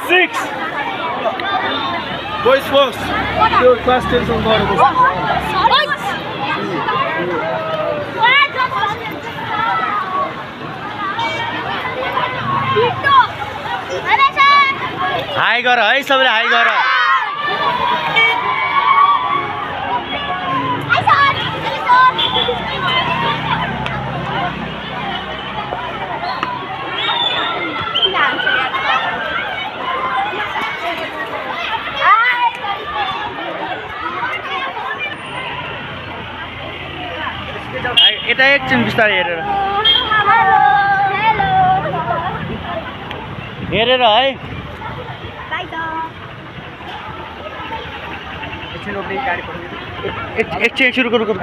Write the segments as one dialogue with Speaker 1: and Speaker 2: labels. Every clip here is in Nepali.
Speaker 1: 6 boys first त्यो क्लास 10 सम्म गरेको
Speaker 2: हाई गर है सबैले हाई गर यता एकछिन बिस्तारै हेरेर हेरेर है एकछिन रुको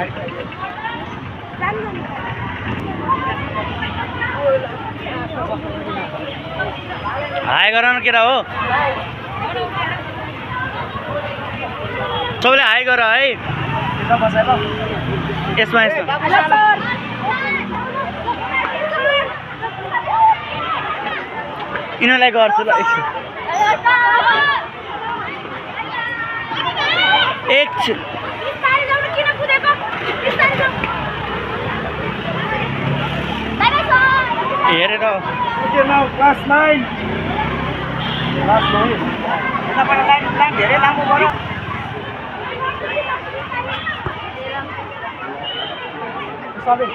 Speaker 2: हाई गर न केटा हो सबैले हाई गर है यसमा यिनीहरूलाई गर्छु ल एकछिन हेरेर
Speaker 1: क्लास 9 धेरै लामो पर्यो सबै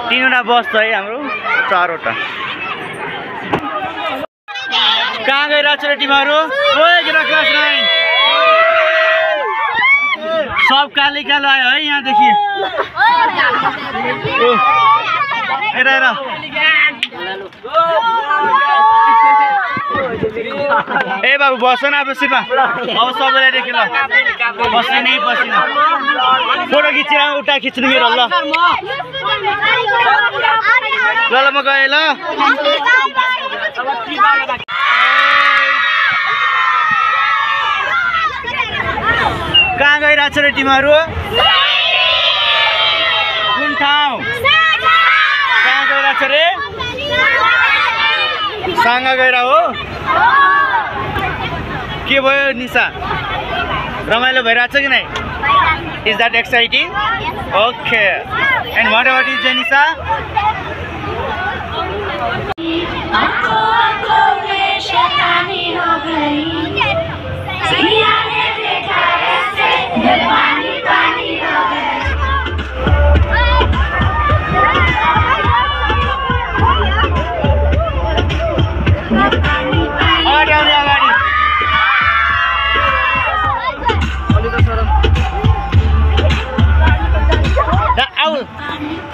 Speaker 2: तीनवटा बस छ है हाम्रो चारवटा कहाँ गइरहेको छ र टिमहरू क्लास 9 सब काली कालो आयो है यहाँदेखि हेर ए बाबु बस न अब सिटमा अब सबैलाई देखि ल बस्ने बस्ने फोटो खिचेर उता खिच्नु मेरो ल ल म गएँ ल कहाँ गइरहेको छ र टिमहरू कुन ठाउँ कहाँ गइरहेको छ रे साङ्गा गइरह हो के भयो निशा रमाइलो भइरहेको छ कि नै is that exciting okay and whatever is Nisha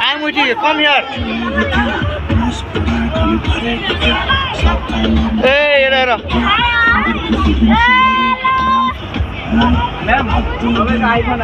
Speaker 2: I'm with you. Come here. Hey, here. Ma'am, iPhone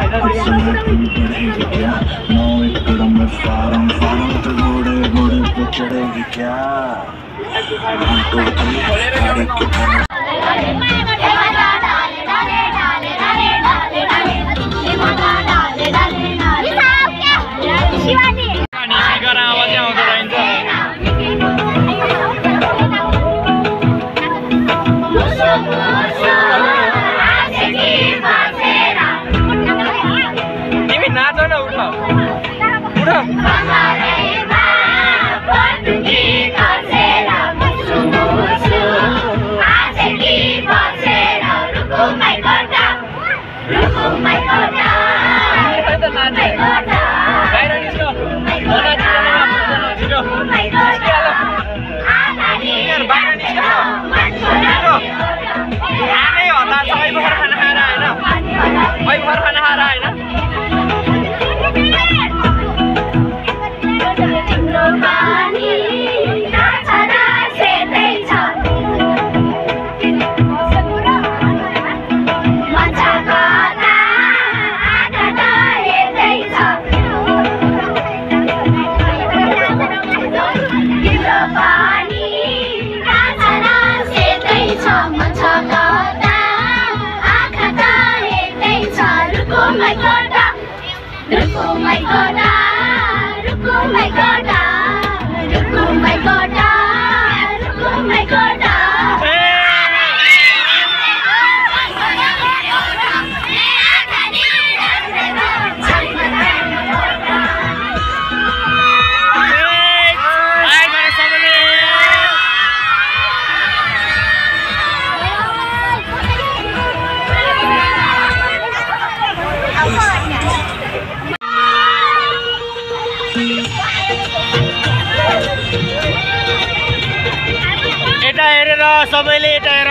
Speaker 2: एटा हेरेर सबैले एटा हेर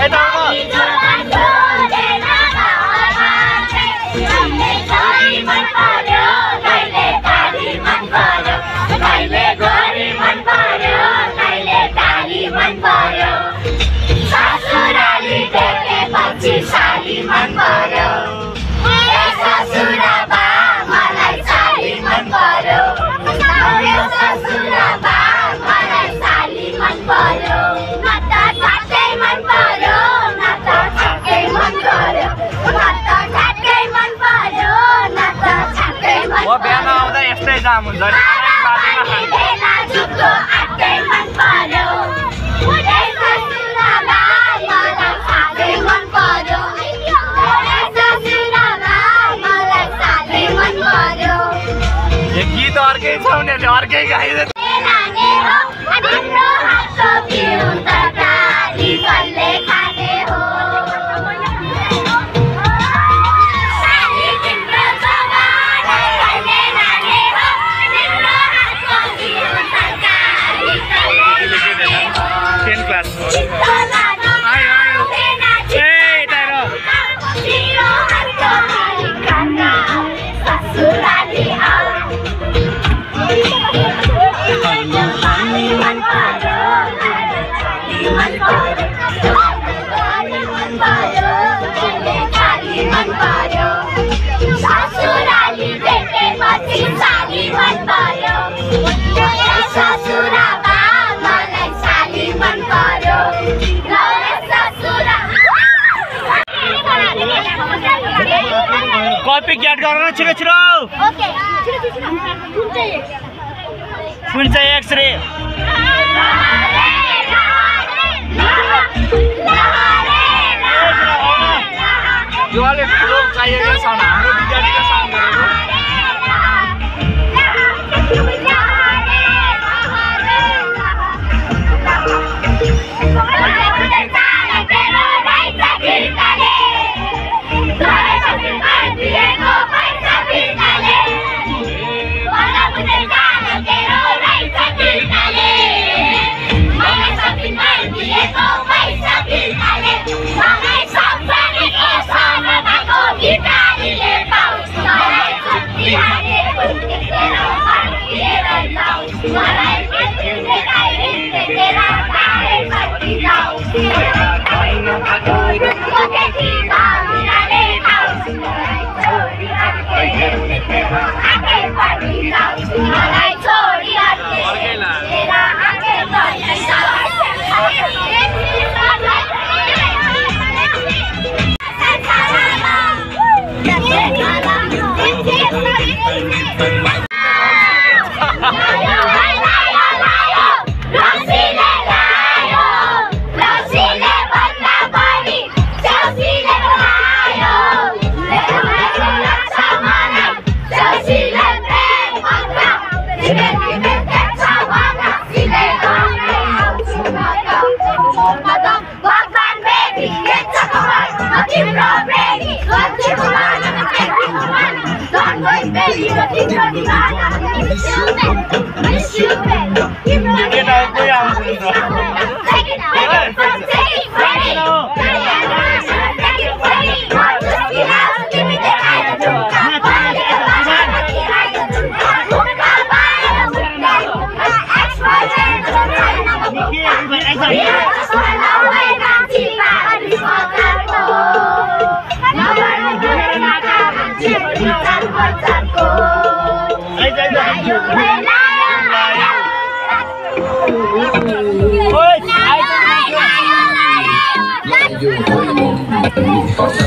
Speaker 2: एटा बिहान आउँदा यस्तै जाम हुन्छ गीत अर्कै छ उनीहरूले अर्कै गाइदिन्छ कपी गेट गर न छिटो छिटो ओके कुन चाहिँ एक्सरे यो अलि ठुलो चाहिएको साउन्ड हाम्रो विद्यार्थीको साउन्ड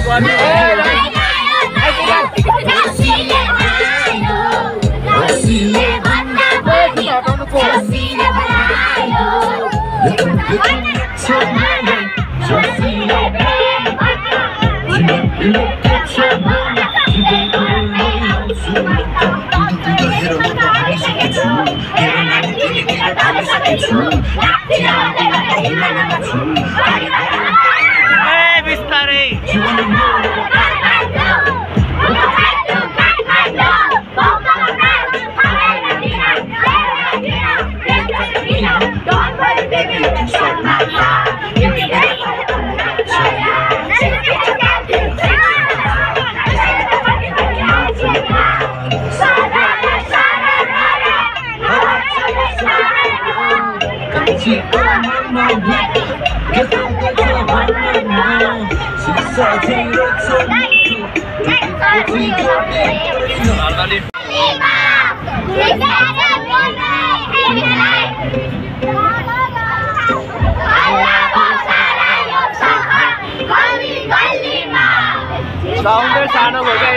Speaker 3: Hey,
Speaker 2: बिस्तारै साउन्डै सानो भयो क्या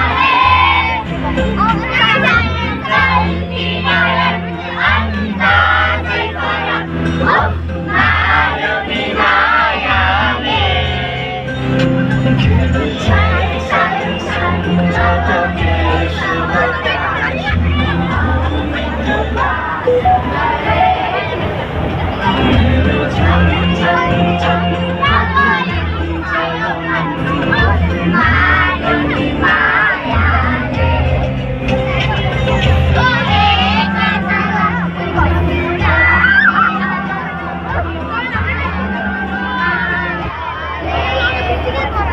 Speaker 2: स्पिकरको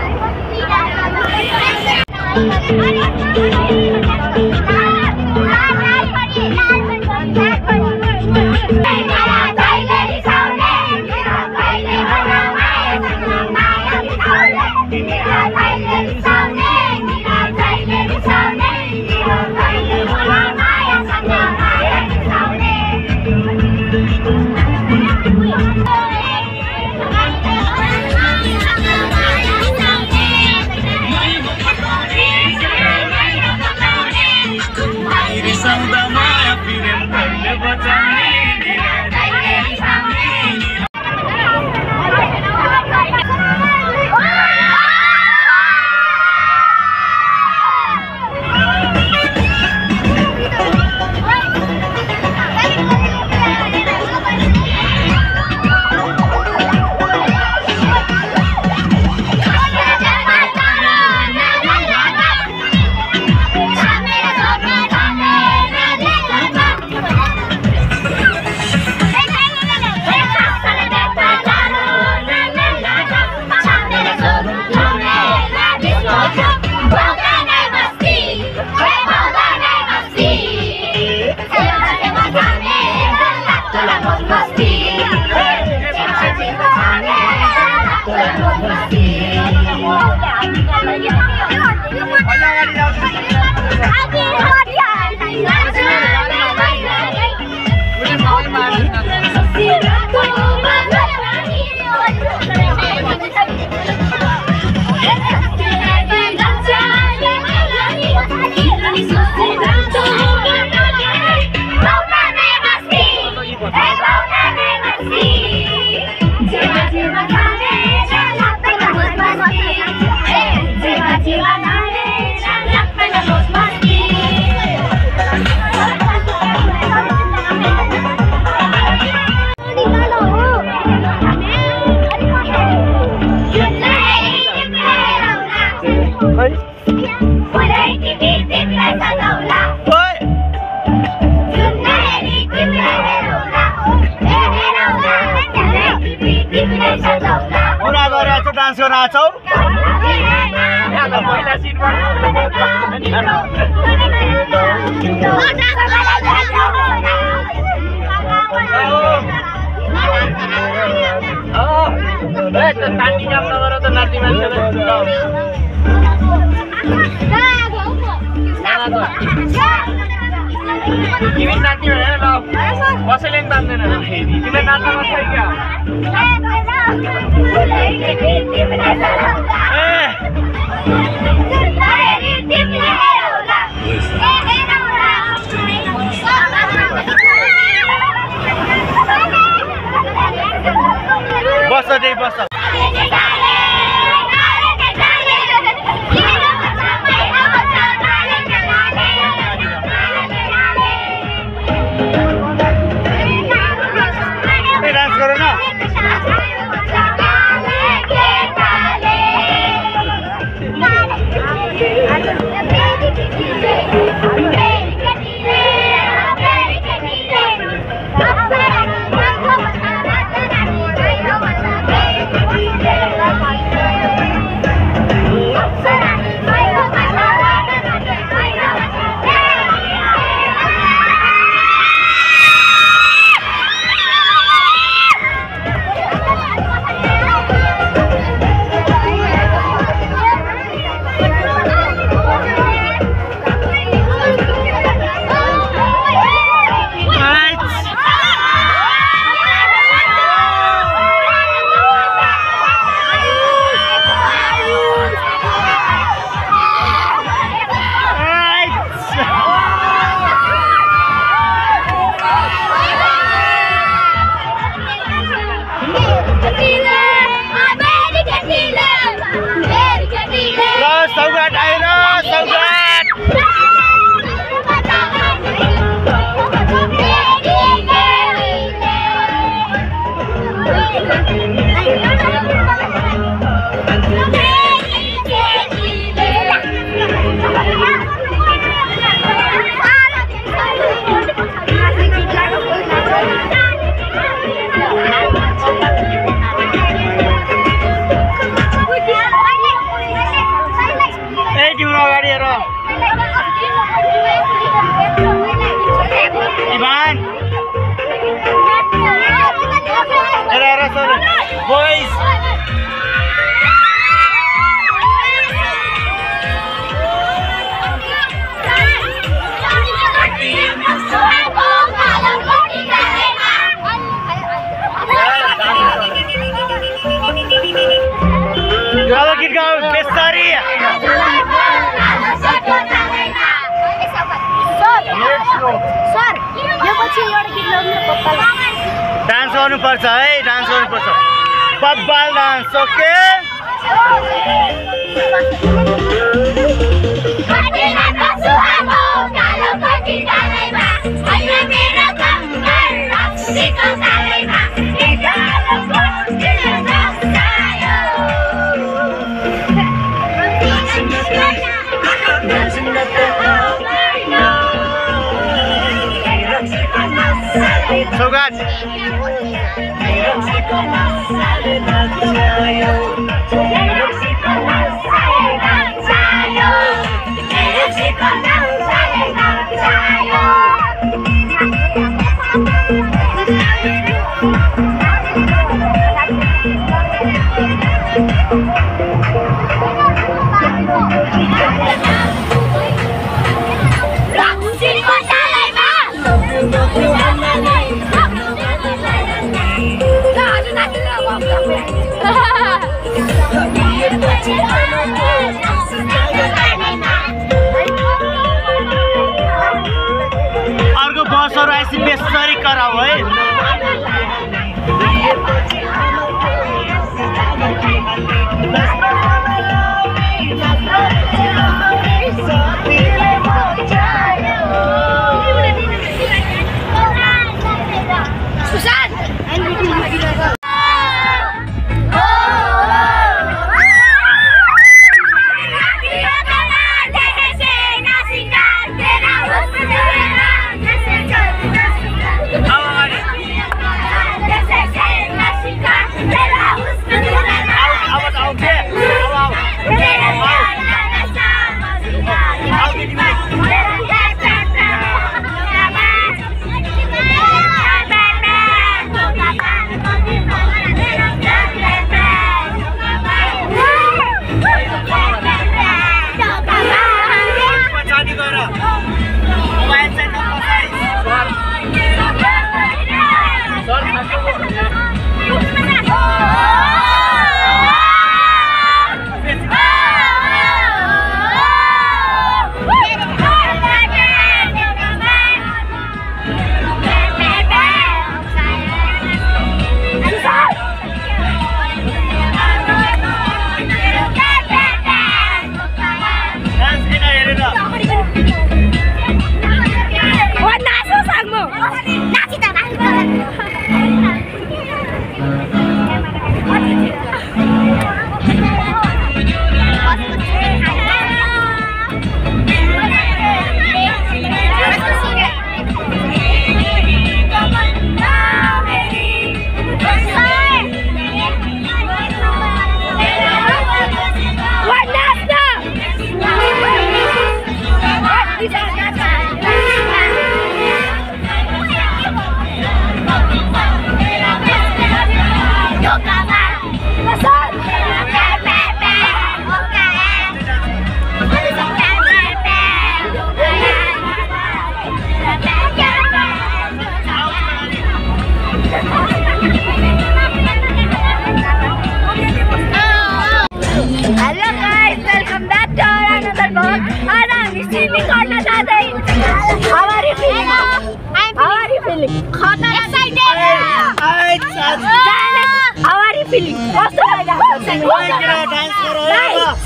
Speaker 2: अलि अगाडि डान्स गर्न आछौ पहिला सिटमा नानी काम नगर त नाति तिमी नाति भनेर ल कसैले पनि तान्दैन तिमीलाई नाच्न मन छ क्या बस त्यही बस डान्स गरौ न Boys! Kalau kita bestari ya.
Speaker 3: Sir यो पछि एउटा गीत गाउनु बब्बाल
Speaker 2: डान्स गर्नुपर्छ है डान्स गर्नुपर्छ बब्बाल डान्स ओके Sogat. अर्को बसहरु आइसी बेसरी कराऊ है
Speaker 3: म नाची त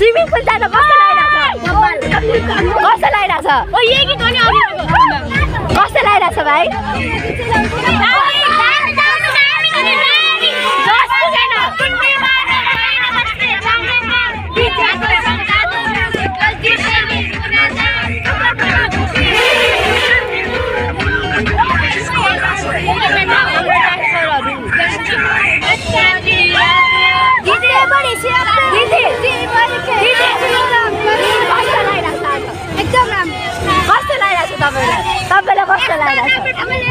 Speaker 3: स्विमिङ पुल जाँदा कस्तो लागिरहेछ कस्तो लागिरहेछ भाइ तपाईँलाई कस्तो लागिरहेछ